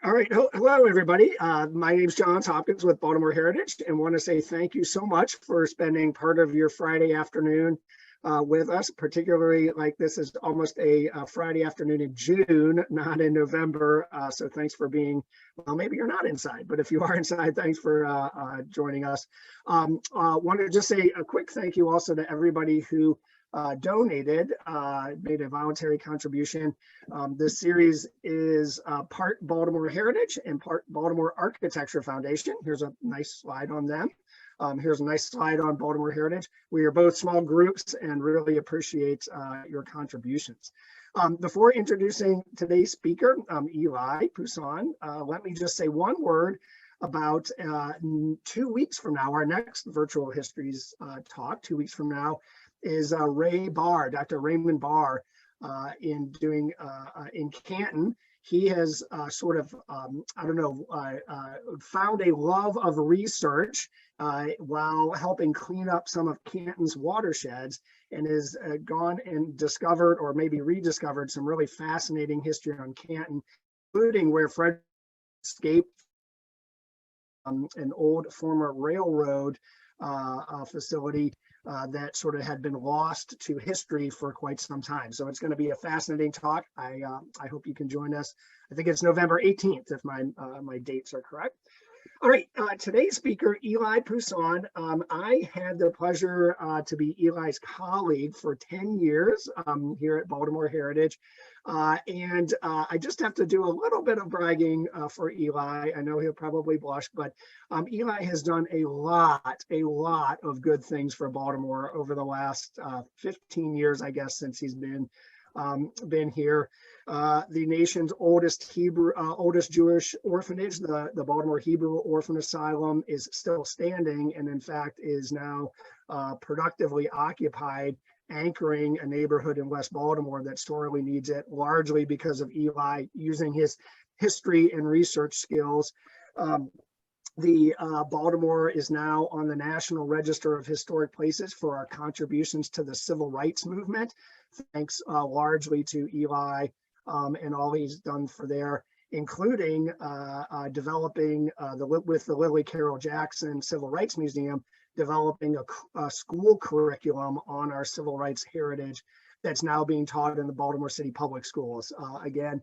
All right. Hello, everybody. My name is John Hopkins with Baltimore Heritage, and want to say thank you so much for spending part of your Friday afternoon with us, particularly like this is almost a Friday afternoon in June, not in November. So thanks for being, well, maybe you're not inside, but if you are inside, thanks for joining us. Want to just say a quick thank you also to everybody who donated, made a voluntary contribution. This series is part Baltimore Heritage and part Baltimore Architecture Foundation. Here's a nice slide on them. Here's a nice slide on Baltimore Heritage. We are both small groups and really appreciate your contributions. Before introducing today's speaker, Eli Poussin, let me just say one word about 2 weeks from now, our next virtual histories talk, 2 weeks from now, is Ray Barr, Dr. Raymond Barr, in Canton. He has found a love of research while helping clean up some of Canton's watersheds, and has gone and discovered, or maybe rediscovered, some really fascinating history on Canton, including where Fred escaped an old former railroad facility that sort of had been lost to history for quite some time. So it's going to be a fascinating talk. I hope you can join us. I think it's November 18th, if my dates are correct. All right, today's speaker, Eli Poussin. I had the pleasure to be Eli's colleague for 10 years here at Baltimore Heritage. And I just have to do a little bit of bragging for Eli. I know he'll probably blush, but Eli has done a lot of good things for Baltimore over the last 15 years, I guess, since he's been here. The nation's oldest Jewish orphanage, the Baltimore Hebrew Orphan Asylum, is still standing, and in fact is now productively occupied, anchoring a neighborhood in West Baltimore that sorely needs it, largely because of Eli using his history and research skills. Baltimore is now on the National Register of Historic Places for our contributions to the Civil Rights Movement, thanks largely to Eli and all he's done for there, including developing with the Lily Carroll Jackson Civil Rights Museum, developing a school curriculum on our civil rights heritage that's now being taught in the Baltimore City Public Schools. Again,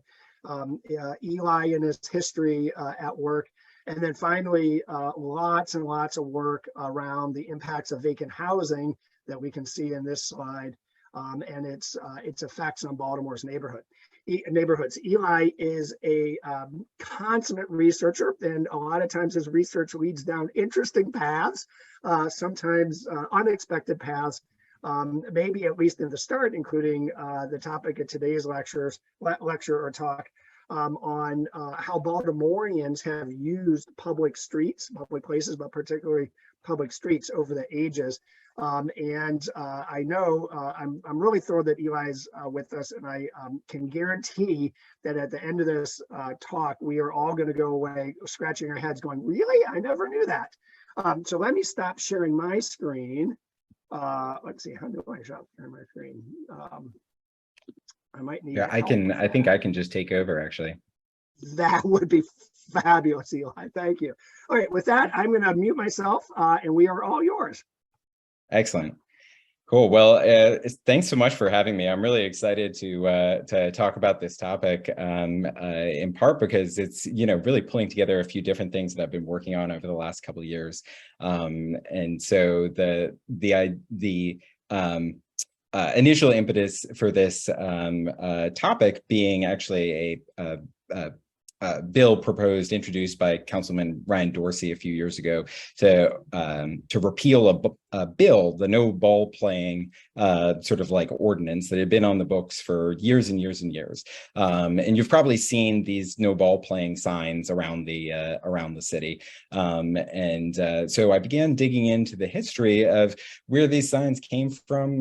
Eli and his history at work. And then finally, lots and lots of work around the impacts of vacant housing that we can see in this slide, and its effects on Baltimore's neighborhoods. Eli is a consummate researcher, and a lot of times his research leads down interesting paths, sometimes unexpected paths, maybe at least in the start, including the topic of today's lecture or talk, on how Baltimoreans have used public places, but particularly public streets over the ages. I know I'm really thrilled that Eli's with us, and I can guarantee that at the end of this talk, we are all going to go away scratching our heads going, really? I never knew that. So let me stop sharing my screen. Let's see, how do I share my screen? I might need. Yeah, I think I can just take over, actually. That would be fabulous, Eli. Thank you. All right, with that, I'm going to mute myself, and we are all yours. Excellent. Cool. Well, thanks so much for having me. I'm really excited to talk about this topic, in part because it's really pulling together a few different things that I've been working on over the last couple of years, and so the initial impetus for this topic being actually a bill introduced by Councilman Ryan Dorsey a few years ago to repeal a bill, the no ball playing sort of like ordinance that had been on the books for years and years and years. And you've probably seen these no ball playing signs around the city. So I began digging into the history of where these signs came from,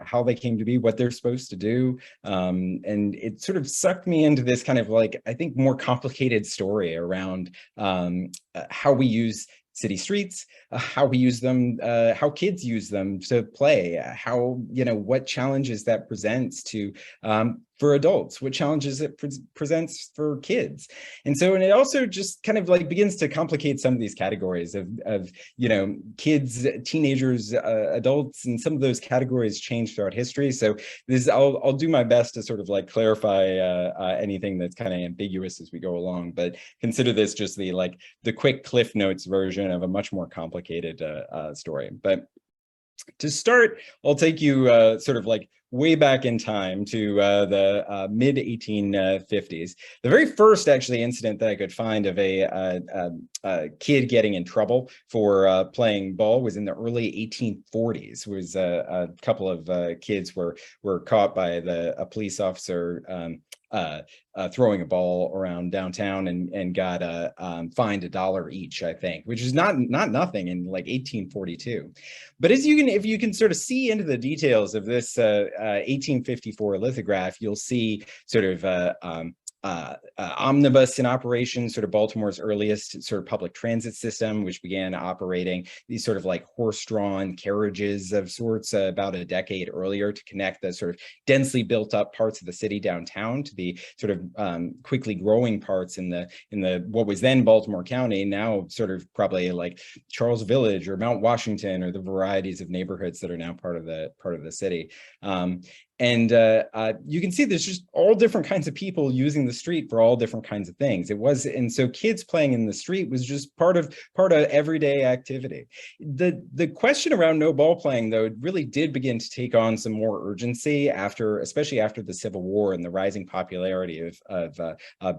how they came to be, what they're supposed to do. And it sort of sucked me into this kind of like, I think, more complicated story around how we use city streets, how we use them, how kids use them to play, how, what challenges that presents to for adults, what challenges it presents for kids. And so, and it also just kind of like begins to complicate some of these categories of you know, kids, teenagers, adults, and some of those categories change throughout history. So this, I'll do my best to sort of like clarify anything that's kind of ambiguous as we go along, but consider this just the quick Cliff Notes version of a much more complicated story. But to start, I'll take you sort of like way back in time to the mid 1850s. The very first actually incident that I could find of a kid getting in trouble for playing ball was in the early 1840s. It was a couple of kids were caught by a police officer throwing a ball around downtown and got fined $1 each, I think, which is not nothing in like 1842. But as you can, if you can sort of see into the details of this 1854 lithograph, you'll see sort of omnibus in operation, sort of Baltimore's earliest sort of public transit system, which began operating these sort of like horse-drawn carriages of sorts about a decade earlier to connect the sort of densely built up parts of the city downtown to the sort of quickly growing parts in the what was then Baltimore County, now sort of probably like Charles Village or Mount Washington, or the varieties of neighborhoods that are now part of the city. And you can see there's just all different kinds of people using the street for all different kinds of things. It was, and so kids playing in the street was just part of everyday activity. The question around no ball playing, though, really did begin to take on some more urgency especially after the Civil War and the rising popularity of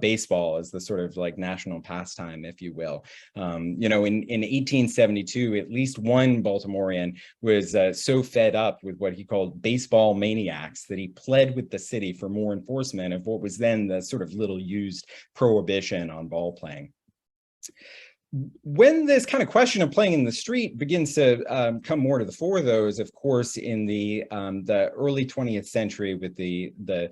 baseball as the sort of like national pastime, if you will. You know, in 1872, at least one Baltimorean was so fed up with what he called baseball maniacs that he pled with the city for more enforcement of what was then the sort of little used prohibition on ball playing. When this kind of question of playing in the street begins to come more to the fore, though, is of course in the early 20th century with the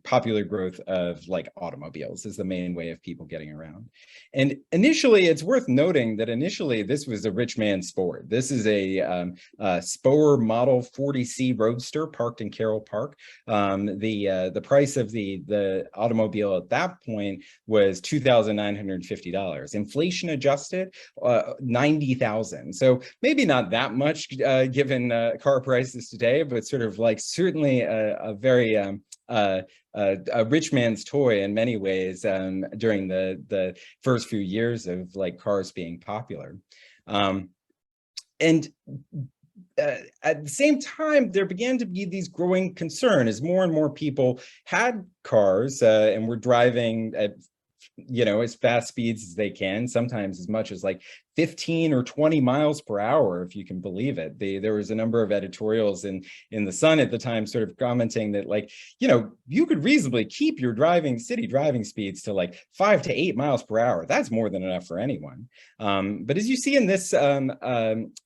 popular growth of like automobiles as the main way of people getting around. And initially, it's worth noting that initially this was a rich man's sport. This is a Spoer Model 40C Roadster parked in Carroll Park. The price of the automobile at that point was $2,950. Inflation adjusted, $90,000. So maybe not that much given car prices today, but sort of like certainly a very a rich man's toy in many ways during the first few years of like cars being popular. And at the same time, there began to be these growing concern as more and more people had cars and were driving at, you know, as fast speeds as they can, sometimes as much as like 15 or 20 miles per hour, if you can believe it. There was a number of editorials in the Sun at the time sort of commenting that, like, you know, you could reasonably keep your city driving speeds to like 5 to 8 miles per hour. That's more than enough for anyone. But as you see in this sort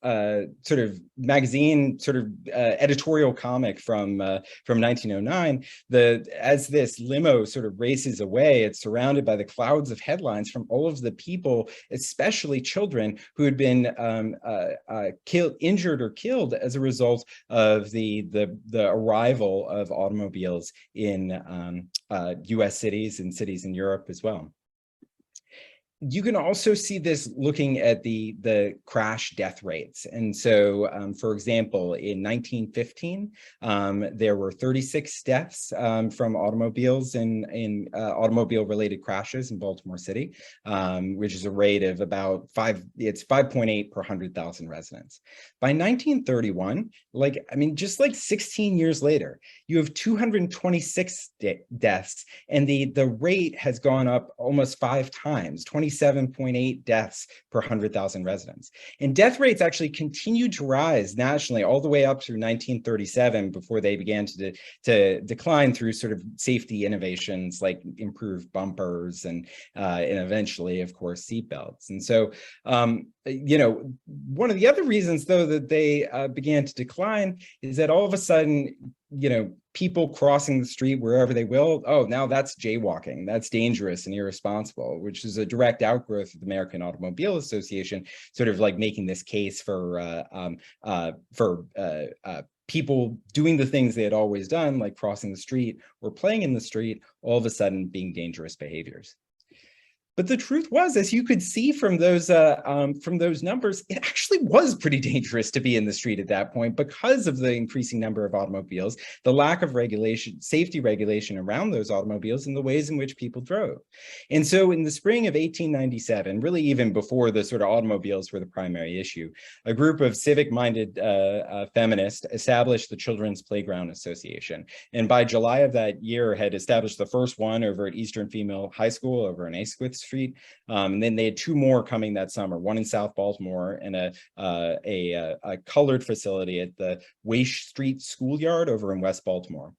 of magazine sort of editorial comic from 1909, as this limo sort of races away, it's surrounded by the clouds of headlines from all of the people, especially children, who had been injured or killed as a result of the arrival of automobiles in U.S. cities and cities in Europe as well. You can also see this looking at the crash death rates. And so, for example, in 1915, there were 36 deaths from automobiles in automobile-related crashes in Baltimore City, which is a rate of about 5.8 per 100,000 residents. By 1931, like, I mean, just like 16 years later, you have 226 deaths, and the rate has gone up almost 5 times, 27.8 deaths per 100,000 residents. And death rates actually continued to rise nationally all the way up through 1937 before they began to decline through sort of safety innovations like improved bumpers and eventually, of course, seatbelts. And so, you know, one of the other reasons, though, that they began to decline is that all of a sudden, you know, people crossing the street wherever they will, oh, now that's jaywalking, that's dangerous and irresponsible, which is a direct outgrowth of the American Automobile Association, sort of like making this case for people doing the things they had always done, like crossing the street or playing in the street, all of a sudden being dangerous behaviors. But the truth was, as you could see from those numbers, it actually was pretty dangerous to be in the street at that point because of the increasing number of automobiles, the lack of regulation, safety regulation around those automobiles, and the ways in which people drove. And so in the spring of 1897, really even before the sort of automobiles were the primary issue, a group of civic-minded feminists established the Children's Playground Association. And by July of that year had established the first one over at Eastern Female High School over in Asquith Street. And then they had two more coming that summer, one in South Baltimore and a colored facility at the Wash Street Schoolyard over in West Baltimore.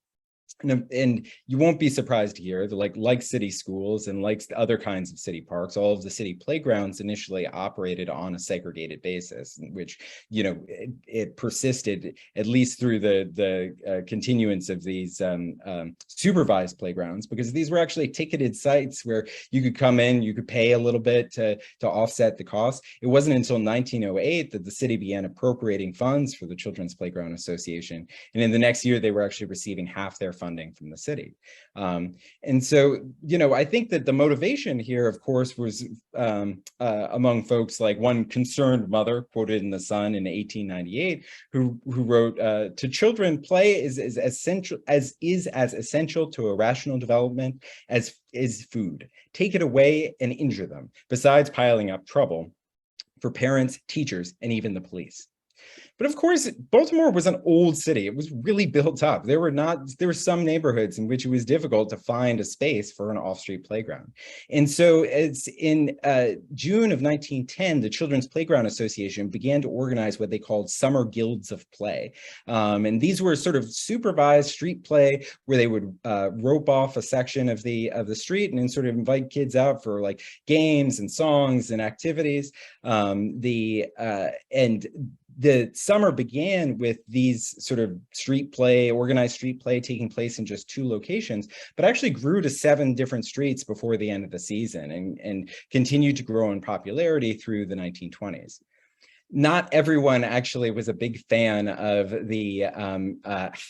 And you won't be surprised to hear that like city schools and like other kinds of city parks, all of the city playgrounds initially operated on a segregated basis, which, you know, it persisted at least through the continuance of these supervised playgrounds, because these were actually ticketed sites where you could come in, you could pay a little bit to offset the cost. It wasn't until 1908 that the city began appropriating funds for the Children's Playground Association. And in the next year, they were actually receiving half their funding from the city. And so, you know, I think that the motivation here, of course, was among folks like one concerned mother quoted in The Sun in 1898, who wrote, "To children, play is as essential to a rational development as is food. Take it away and injure them, besides piling up trouble for parents, teachers, and even the police." But of course, Baltimore was an old city. It was really built up. There were some neighborhoods in which it was difficult to find a space for an off-street playground. And so it's in June of 1910, the Children's Playground Association began to organize what they called summer guilds of play. And these were sort of supervised street play where they would rope off a section of the street and then sort of invite kids out for like games and songs and activities. The summer began with these sort of organized street play taking place in just 2 locations, but actually grew to 7 different streets before the end of the season and continued to grow in popularity through the 1920s. Not everyone actually was a big fan of the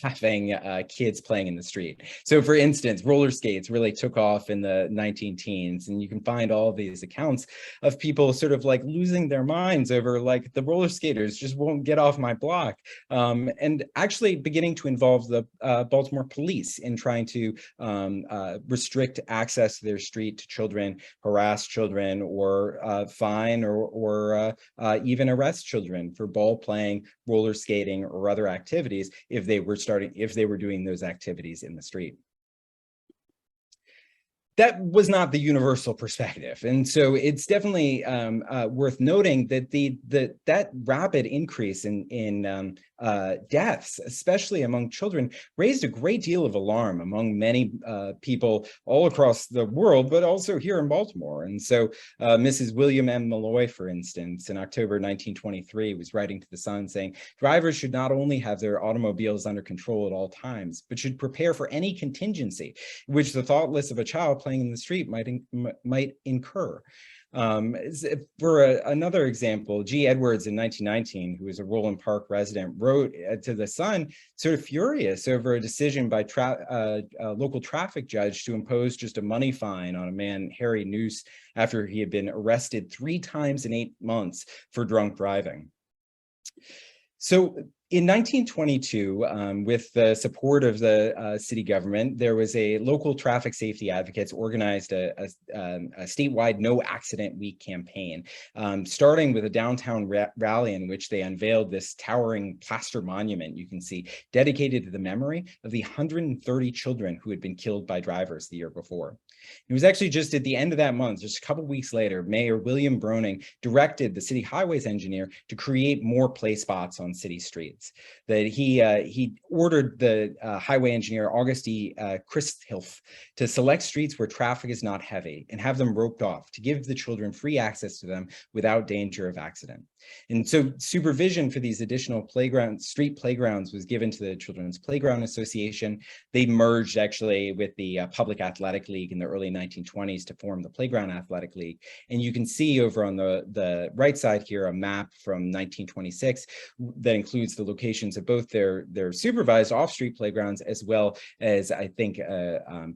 having kids playing in the street. So for instance, roller skates really took off in the 19-teens, and you can find all these accounts of people sort of like losing their minds over like the roller skaters just won't get off my block, and actually beginning to involve the Baltimore police in trying to restrict access to their street to children, harass children, or fine or even arrest children for ball playing, roller skating, or other activities if they were doing those activities in the street. That was not the universal perspective. And so it's definitely worth noting that that rapid increase in deaths, especially among children, raised a great deal of alarm among many people all across the world, but also here in Baltimore. And so Mrs. William M. Malloy, for instance, in October 1923, was writing to The Sun saying, "Drivers should not only have their automobiles under control at all times, but should prepare for any contingency which the thoughtless of a child playing in the street might incur." For another example, G. Edwards in 1919, who was a Roland Park resident, wrote to The Sun, sort of furious over a decision by a local traffic judge to impose just a money fine on a man, Harry Noose, after he had been arrested 3 times in 8 months for drunk driving. So in 1922, with the support of the city government, there was a local traffic safety advocates organized a statewide No Accident Week campaign, starting with a downtown rally in which they unveiled this towering plaster monument you can see, dedicated to the memory of the 130 children who had been killed by drivers the year before. It was actually just at the end of that month, just a couple of weeks later, Mayor William Broning directed the city highways engineer to create more play spots on city streets. That he ordered the highway engineer, August E. Christhilf, to select streets where traffic is not heavy and have them roped off to give the children free access to them without danger of accident. And so supervision for these additional street playgrounds was given to the Children's Playground Association. They merged actually with the Public Athletic League in the early 1920s to form the Playground Athletic League. And you can see over on the right side here a map from 1926 that includes the locations of both their supervised off-street playgrounds, as well as I think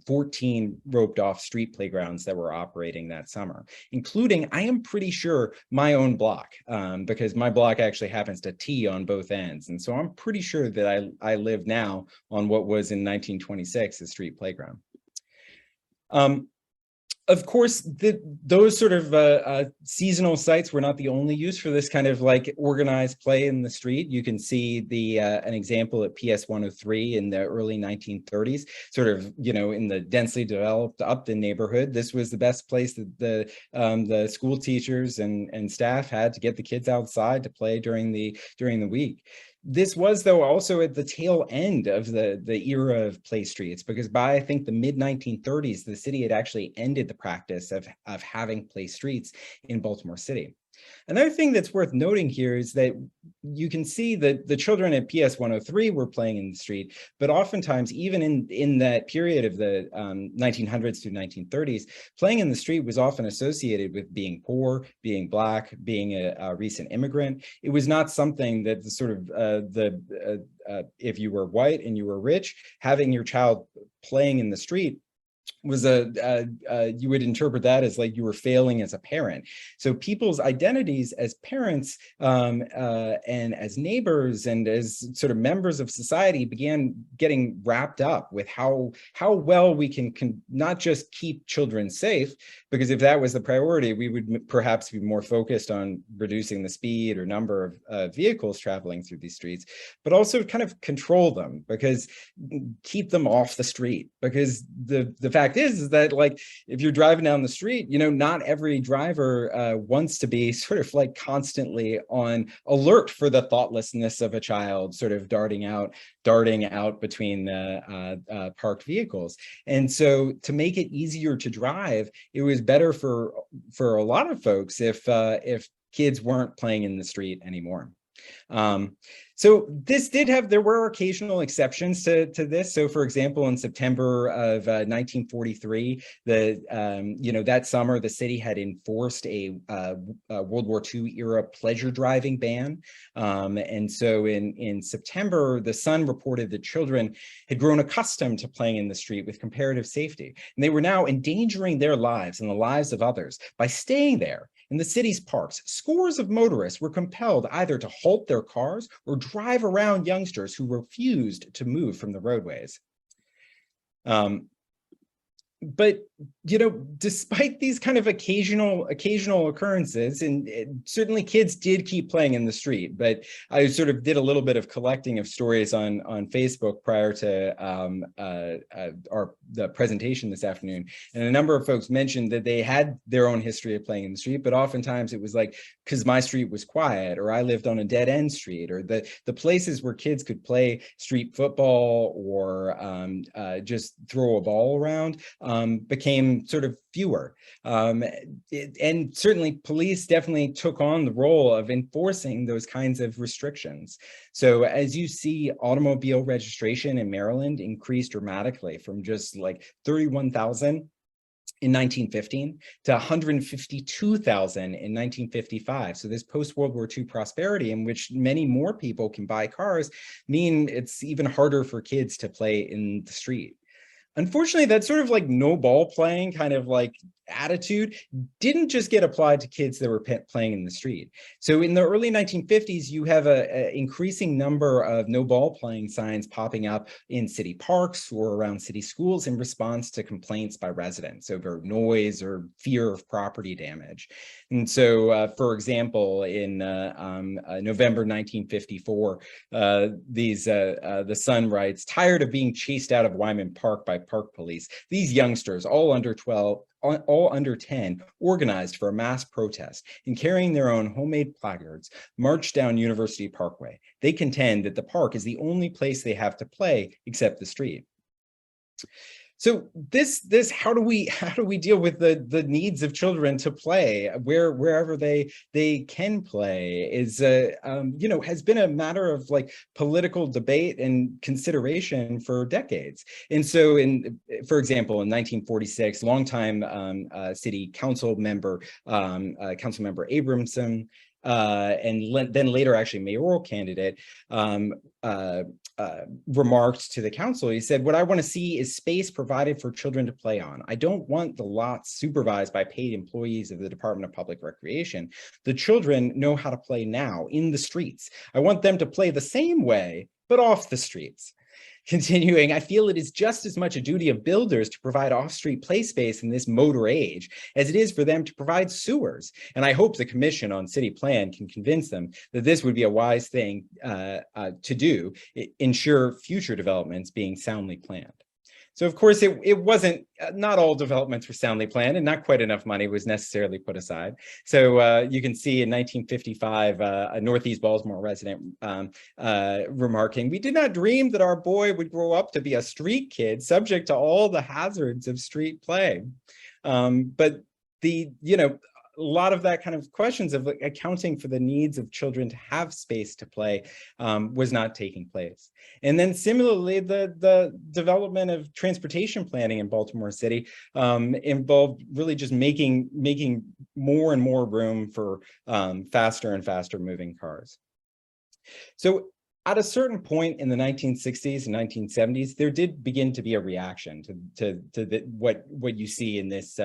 14 roped off street playgrounds that were operating that summer, including, I am pretty sure, my own block, because my block actually happens to T on both ends. And so I'm pretty sure that I live now on what was in 1926 a street playground. Of course, those sort of seasonal sites were not the only use for this kind of like organized play in the street. You can see an example at PS 103 in the early 1930s, sort of, you know, in the densely developed Upton neighborhood. This was the best place that the school teachers and staff had to get the kids outside to play during the week. This was, though, also at the tail end of the era of play streets, because by, I think, the mid-1930s, the city had actually ended the practice of having play streets in Baltimore City. Another thing that's worth noting here is that you can see that the children at PS 103 were playing in the street, but oftentimes, even in that period of the 1900s to 1930s, playing in the street was often associated with being poor, being Black, being a recent immigrant. It was not something that the sort of if you were white and you were rich, having your child playing in the street was you would interpret that as like you were failing as a parent. So people's identities as parents and as neighbors and as sort of members of society began getting wrapped up with how well we can not just keep children safe, because if that was the priority, we would perhaps be more focused on reducing the speed or number of vehicles traveling through these streets, but also kind of control them, because keep them off the street. Because the fact is that, like, if you're driving down the street, you know, not every driver wants to be sort of like constantly on alert for the thoughtlessness of a child sort of darting out between the parked vehicles. And so to make it easier to drive, it was better for a lot of folks if kids weren't playing in the street anymore. So this there were occasional exceptions to this. So for example, in September of 1943, that summer, the city had enforced a World War II era pleasure driving ban. And so in September, the Sun reported that children had grown accustomed to playing in the street with comparative safety. And they were now endangering their lives and the lives of others by staying there. In the city's parks, scores of motorists were compelled either to halt their cars or drive around youngsters who refused to move from the roadways. But, you know, despite these kind of occasional occurrences, and certainly kids did keep playing in the street, but I sort of did a little bit of collecting of stories on Facebook prior to the presentation this afternoon. And a number of folks mentioned that they had their own history of playing in the street, but oftentimes it was like, because my street was quiet, or I lived on a dead end street, or the places where kids could play street football or just throw a ball around became sort of fewer. And certainly police definitely took on the role of enforcing those kinds of restrictions. So as you see, automobile registration in Maryland increased dramatically from just like 31,000 in 1915 to 152,000 in 1955. So this post-World War II prosperity, in which many more people can buy cars, mean it's even harder for kids to play in the street. Unfortunately, that sort of like no ball playing kind of like attitude didn't just get applied to kids that were playing in the street. So in the early 1950s, you have an increasing number of no ball playing signs popping up in city parks or around city schools in response to complaints by residents over noise or fear of property damage. And so, for example, in November 1954, the Sun writes, "Tired of being chased out of Wyman Park by park police, these youngsters, all under 10, organized for a mass protest and carrying their own homemade placards, marched down University Parkway. They contend that the park is the only place they have to play except the street." So how do we deal with the needs of children to play wherever they can play is has been a matter of like political debate and consideration for decades. And so for example, in 1946, longtime city council member Councilmember Abramson, and then later actually mayoral candidate, remarked to the council. He said, "What I want to see is space provided for children to play on. I don't want the lots supervised by paid employees of the Department of Public Recreation. The children know how to play now in the streets. I want them to play the same way, but off the streets." Continuing, "I feel it is just as much a duty of builders to provide off-street play space in this motor age as it is for them to provide sewers. And I hope the Commission on City Plan can convince them that this would be a wise thing to do, ensure future developments being soundly planned." So of course, it wasn't, not all developments were soundly planned, and not quite enough money was necessarily put aside. So you can see in 1955, a Northeast Baltimore resident remarking, "We did not dream that our boy would grow up to be a street kid subject to all the hazards of street play." But a lot of that kind of questions of accounting for the needs of children to have space to play was not taking place. And then similarly, the development of transportation planning in Baltimore City involved really just making more and more room for faster and faster moving cars. So at a certain point in the 1960s and 1970s, there did begin to be a reaction to what you see in this,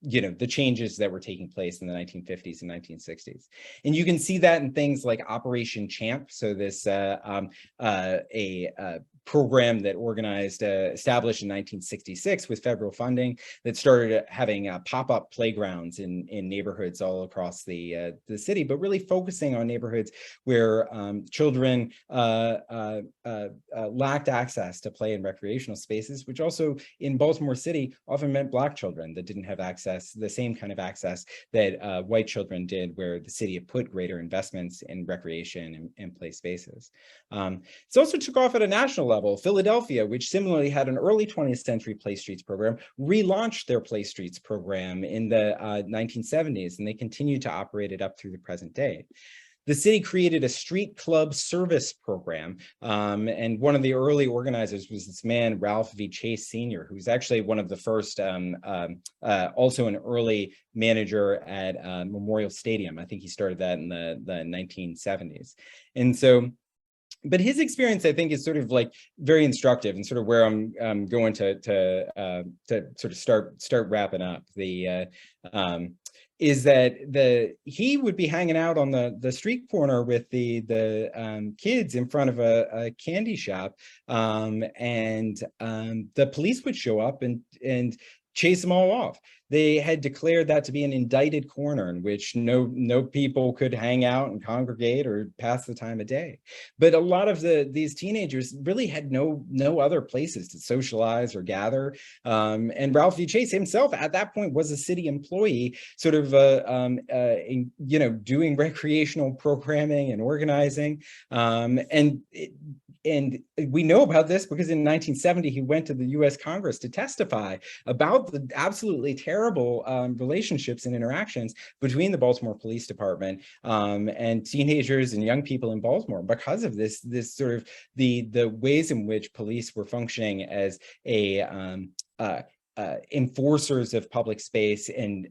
the changes that were taking place in the 1950s and 1960s. And you can see that in things like Operation Champ. So this program that established in 1966 with federal funding that started having pop-up playgrounds in neighborhoods all across the city, but really focusing on neighborhoods where children lacked access to play in recreational spaces, which also in Baltimore City often meant Black children that didn't have access, the same kind of access that white children did, where the city had put greater investments in recreation and play spaces. It also took off at a national level. Philadelphia, which similarly had an early 20th century Play Streets program, relaunched their Play Streets program in the 1970s, and they continue to operate it up through the present day. The city created a street club service program, and one of the early organizers was this man, Ralph V. Chase Sr., who's actually one of the first, also an early manager at Memorial Stadium. I think he started that in the 1970s. And so, but his experience, I think, is sort of like very instructive, and sort of where I'm going to sort of start wrapping up. Is that he would be hanging out on the street corner with the kids in front of a candy shop, and the police would show up and chase them all off. They had declared that to be an indicted corner in which no people could hang out and congregate or pass the time of day. But a lot of these teenagers really had no other places to socialize or gather. And Ralph V. Chase himself at that point was a city employee, sort of doing recreational programming and organizing. And we know about this because in 1970, he went to the US Congress to testify about the absolutely terrible relationships and interactions between the Baltimore Police Department and teenagers and young people in Baltimore because of this sort of the ways in which police were functioning as enforcers of public space and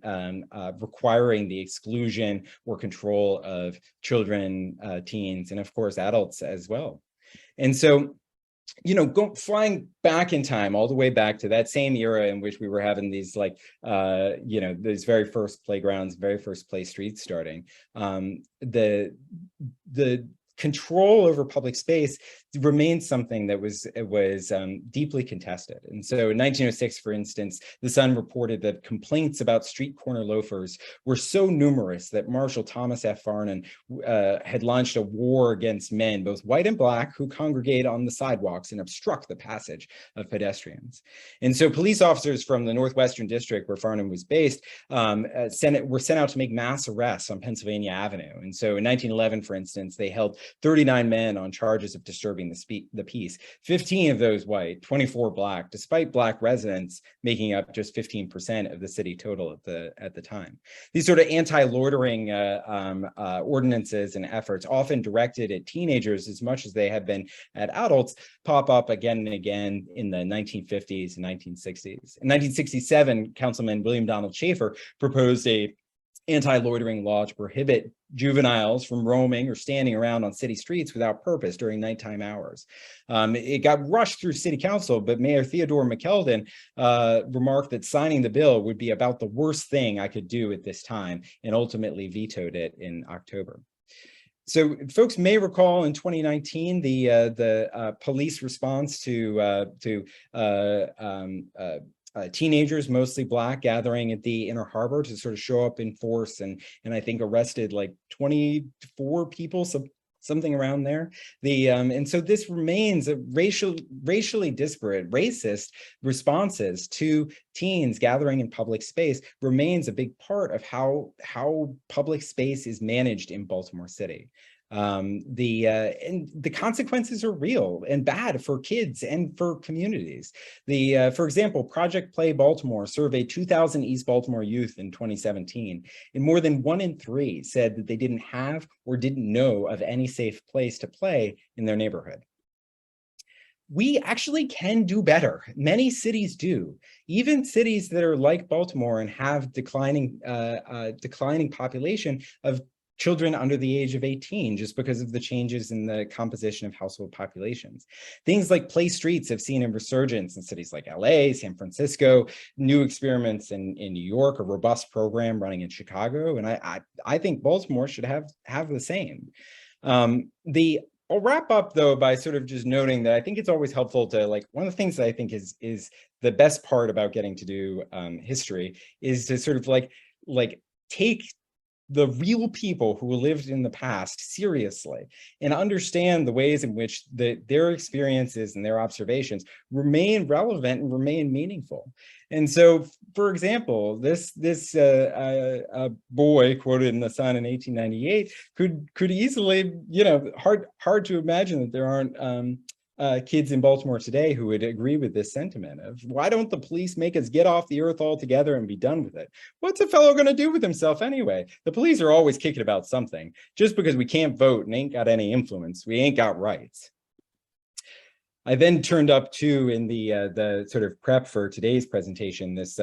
requiring the exclusion or control of children, teens, and of course adults as well. And so, flying back in time, all the way back to that same era in which we were having these these very first playgrounds, very first play streets starting, the control over public space remains something that was deeply contested. And so in 1906, for instance, the Sun reported that complaints about street corner loafers were so numerous that Marshal Thomas F. Farnan had launched a war against men, both white and Black, who congregate on the sidewalks and obstruct the passage of pedestrians. And so police officers from the Northwestern District, where Farnan was based, were sent out to make mass arrests on Pennsylvania Avenue. And so in 1911, for instance, they held 39 men on charges of disturbing the peace, 15 of those white, 24 black, despite black residents making up just 15% of the city total at the time. These sort of anti-loitering ordinances and efforts, often directed at teenagers as much as they have been at adults, pop up again and again in the 1950s and 1960s. In 1967, Councilman William Donald Schaefer proposed a anti-loitering law to prohibit juveniles from roaming or standing around on city streets without purpose during nighttime hours. It got rushed through city council, but Mayor Theodore McKeldin remarked that signing the bill would be about the worst thing I could do at this time, and ultimately vetoed it in October. So folks may recall in 2019 the police response to teenagers, mostly black, gathering at the Inner Harbor to sort of show up in force, and I think arrested like 24 people, something around there. And so this remains a racially disparate, racist responses to teens gathering in public space remains a big part of how public space is managed in Baltimore City. And the consequences are real and bad for kids and for communities. For example, Project Play Baltimore surveyed 2,000 East Baltimore youth in 2017, and more than 1 in 3 said that they didn't have or didn't know of any safe place to play in their neighborhood. We actually can do better. Many cities do. Even cities that are like Baltimore and have declining population of children under the age of 18, just because of the changes in the composition of household populations. Things like play streets have seen a resurgence in cities like LA, San Francisco, new experiments in New York, a robust program running in Chicago, and I think Baltimore should have the same. I'll wrap up though by sort of just noting that I think it's always helpful to, like, one of the things that I think is the best part about getting to do history is to sort of like take the real people who lived in the past seriously and understand the ways in which their experiences and their observations remain relevant and remain meaningful. And so, for example, this boy quoted in The Sun in 1898 could easily, hard to imagine that there aren't kids in Baltimore today who would agree with this sentiment of, why don't the police make us get off the earth altogether and be done with it? What's a fellow going to do with himself anyway? The police are always kicking about something. Just because we can't vote and ain't got any influence, we ain't got rights. I then turned up too in the sort of prep for today's presentation, this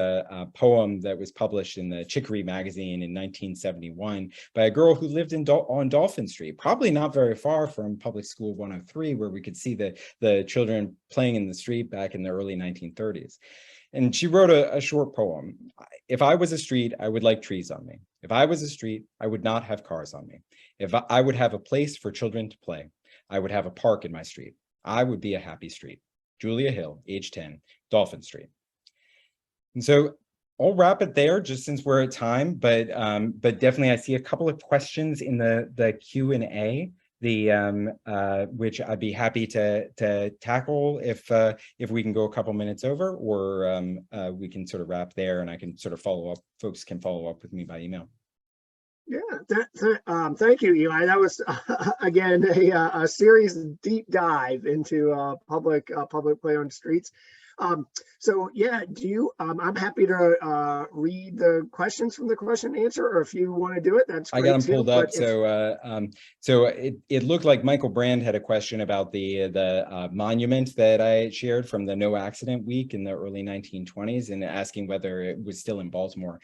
poem that was published in the Chicory magazine in 1971 by a girl who lived on Dolphin Street, probably not very far from Public School 103, where we could see the children playing in the street back in the early 1930s. And she wrote a short poem. If I was a street, I would like trees on me. If I was a street, I would not have cars on me. If I would have a place for children to play, I would have a park in my street. I would be a happy street. Julia Hill, age 10, Dolphin Street. And so I'll wrap it there just since we're at time, but definitely I see a couple of questions in the Q&A, which I'd be happy to tackle if we can go a couple minutes over, or we can sort of wrap there and I can sort of follow up. Folks can follow up with me by email. Yeah, thank you, Eli. That was again a serious deep dive into public play on streets. So yeah, I'm happy to read the questions from the question and answer, or if you want to do it, that's great. I got them pulled up. So it looked like Michael Brand had a question about the monument that I shared from the No Accident Week in the early 1920s, and asking whether it was still in Baltimore.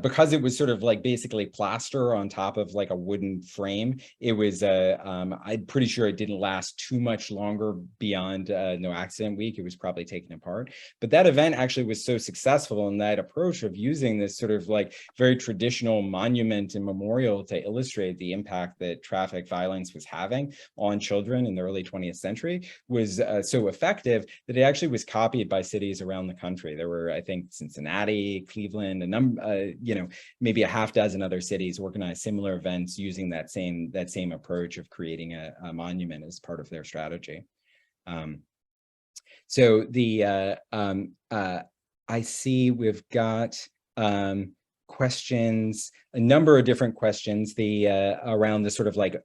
Because it was sort of like basically plaster on top of like a wooden frame, it was I'm pretty sure it didn't last too much longer beyond No Accident Week. It was probably taken apart. But that event actually was so successful in that approach of using this sort of like very traditional monument and memorial to illustrate the impact that traffic violence was having on children in the early 20th century was so effective that it actually was copied by cities around the country. There were, I think, Cincinnati, Cleveland, a number, maybe a half dozen other cities organized similar events using that same approach of creating a monument as part of their strategy. So I see we've got questions, a number of different questions, around the sort of like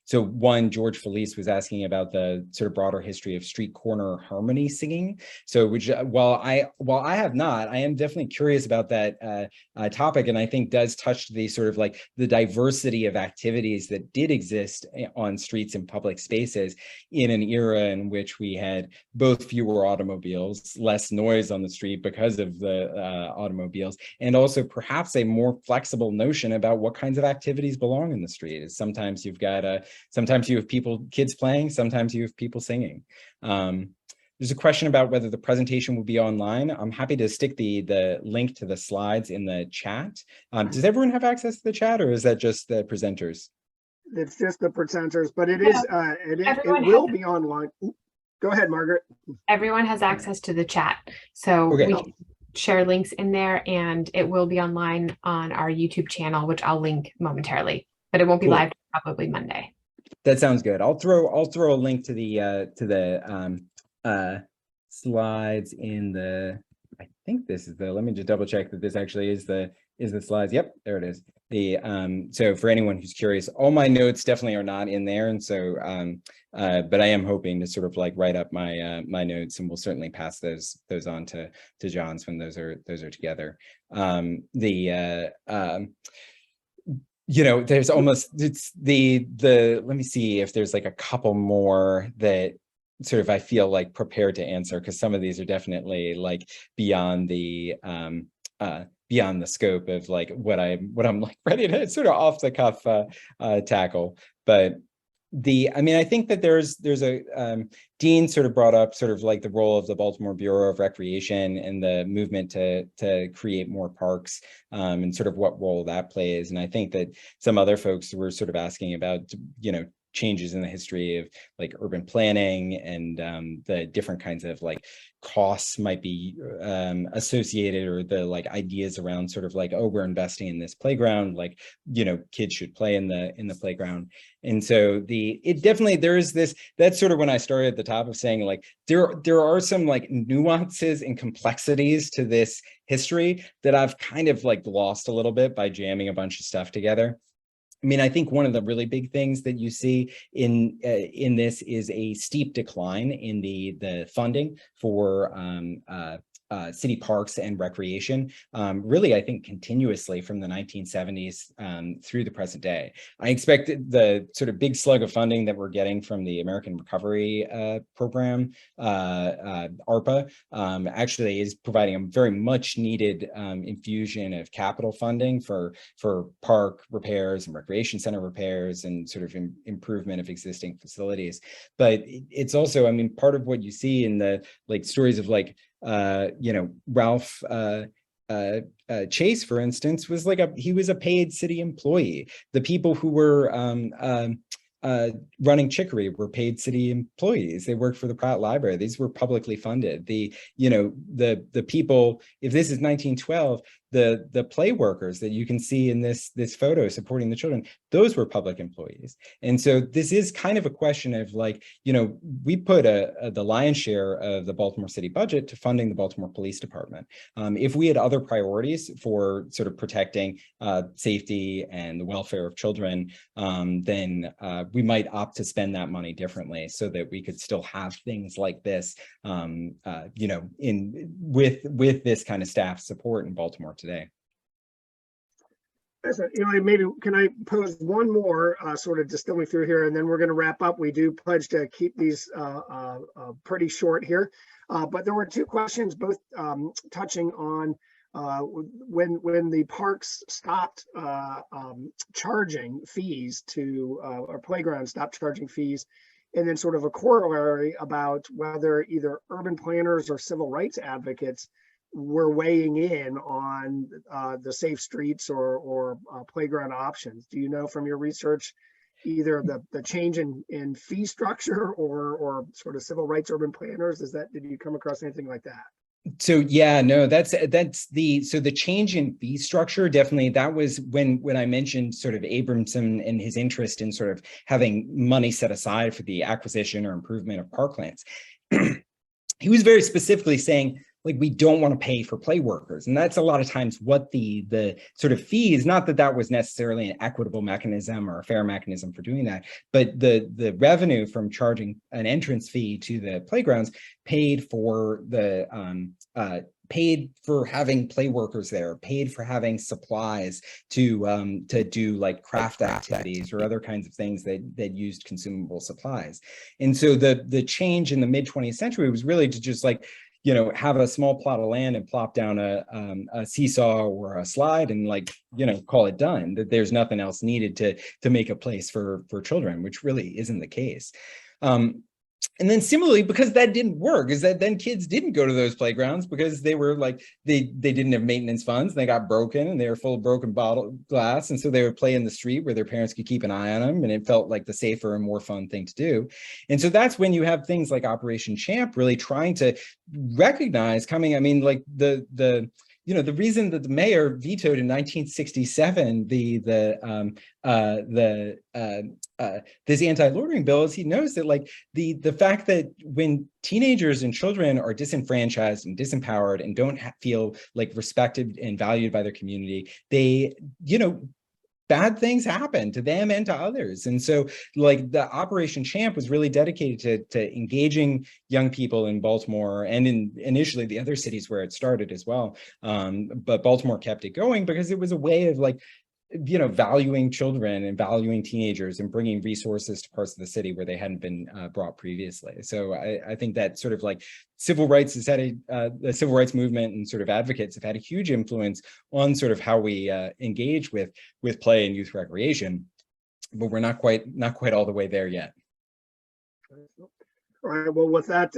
So one, George Felice was asking about the sort of broader history of street corner harmony singing. So which while I have not, I am definitely curious about that topic, and I think does touch the sort of like the diversity of activities that did exist on streets and public spaces in an era in which we had both fewer automobiles, less noise on the street because of the automobiles, and also perhaps a more flexible notion about what kinds of activities belong in the street. Sometimes you've got sometimes you have kids playing, sometimes you have people singing. There's a question about whether the presentation will be online. I'm happy to stick the link to the slides in the chat. Does everyone have access to the chat, or is that just the presenters? It's just the presenters, but it is it will be online. Go ahead, Margaret. Everyone has access to the chat, so Okay. we can share links in there, and it will be online on our YouTube channel, which I'll link momentarily, but it won't be live probably Monday. That sounds good. I'll throw a link to the slides in the, I think this is let me just double check that this actually is the slides. Yep, there it is. So for anyone who's curious, all my notes definitely are not in there, and so but I am hoping to sort of like write up my my notes, and we'll certainly pass those on to John's when those are together. You know, there's almost, it's let me see if there's like a couple more that sort of I feel like prepared to answer, because some of these are definitely like beyond the scope of like what I'm like ready to sort of off the cuff tackle. But I mean, I think that there's a Dean sort of brought up sort of like the role of the Baltimore Bureau of Recreation and the movement to create more parks, and sort of what role that plays. And I think that some other folks were sort of asking about, you know, changes in the history of like urban planning and the different kinds of like costs might be associated, or the like ideas around sort of like, oh, we're investing in this playground, like, you know, kids should play in the playground. And so it definitely, there is this, that's sort of when I started at the top of saying like there are some like nuances and complexities to this history that I've kind of like lost a little bit by jamming a bunch of stuff together. I mean, I think one of the really big things that you see in this is a steep decline in the funding for city parks and recreation, really, I think continuously from the 1970s through the present day. I expect the sort of big slug of funding that we're getting from the American Recovery Program, ARPA, actually is providing a very much needed infusion of capital funding for park repairs and recreation center repairs and sort of improvement of existing facilities. But it's also, I mean, part of what you see in the like stories of like, you know, Ralph Chase, for instance, was like he was a paid city employee. The people who were running Chicory were paid city employees. They worked for the Pratt Library. These were publicly funded. You know, the people, if this is 1912, the play workers that you can see in this photo supporting the children, those were public employees. And so this is kind of a question of like, you know, we put the lion's share of the Baltimore city budget to funding the Baltimore Police Department. If we had other priorities for sort of protecting safety and the welfare of children, then we might opt to spend that money differently so that we could still have things like this, you know, with this kind of staff support in Baltimore today. So, you know, maybe can I pose one more sort of distilling through here, and then we're going to wrap up. We do pledge to keep these pretty short here, but there were two questions, both touching on when the parks stopped charging fees to, or playgrounds stopped charging fees, and then sort of a corollary about whether either urban planners or civil rights advocates were weighing in on the safe streets or playground options. Do you know from your research either the change in fee structure or sort of civil rights urban planners? Did you come across anything like that? So yeah, no, so the change in fee structure, definitely, that was when I mentioned sort of Abramson and his interest in sort of having money set aside for the acquisition or improvement of parklands. He was very specifically saying, like we don't want to pay for play workers. And that's a lot of times what the sort of fee is, not that that was necessarily an equitable mechanism or a fair mechanism for doing that, but the revenue from charging an entrance fee to the playgrounds paid for the paid for having play workers there, paid for having supplies to do like craft activities or other kinds of things that used consumable supplies. And so the change in the mid 20th century was really to just like, you know, have a small plot of land and plop down a seesaw or a slide and like, you know, call it done, that there's nothing else needed to make a place for children, which really isn't the case. And then similarly, because that didn't work, is that then kids didn't go to those playgrounds because they were like, they didn't have maintenance funds, and they got broken and they were full of broken bottle glass. And so they would play in the street where their parents could keep an eye on them, and it felt like the safer and more fun thing to do. And so that's when you have things like Operation Champ really trying to recognize coming, I mean, like the you know, the reason that the mayor vetoed in 1967 this anti-loitering bill is he knows that like the fact that when teenagers and children are disenfranchised and disempowered and don't feel like respected and valued by their community, they, you know, bad things happen to them and to others. And so like the Operation Champ was really dedicated to engaging young people in Baltimore and in initially the other cities where it started as well. But Baltimore kept it going because it was a way of like, you know, valuing children and valuing teenagers and bringing resources to parts of the city where they hadn't been brought previously. So I think that sort of like civil rights has had the civil rights movement and sort of advocates have had a huge influence on sort of how we engage with play and youth recreation, but we're not quite all the way there yet. All right. Well, with that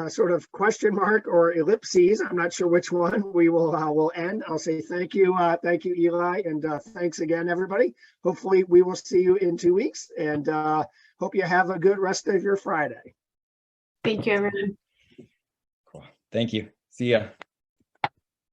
sort of question mark or ellipses, I'm not sure which one we will end. I'll say thank you, Eli, and thanks again, everybody. Hopefully, we will see you in 2 weeks, and hope you have a good rest of your Friday. Thank you, everyone. Cool. Thank you. See ya.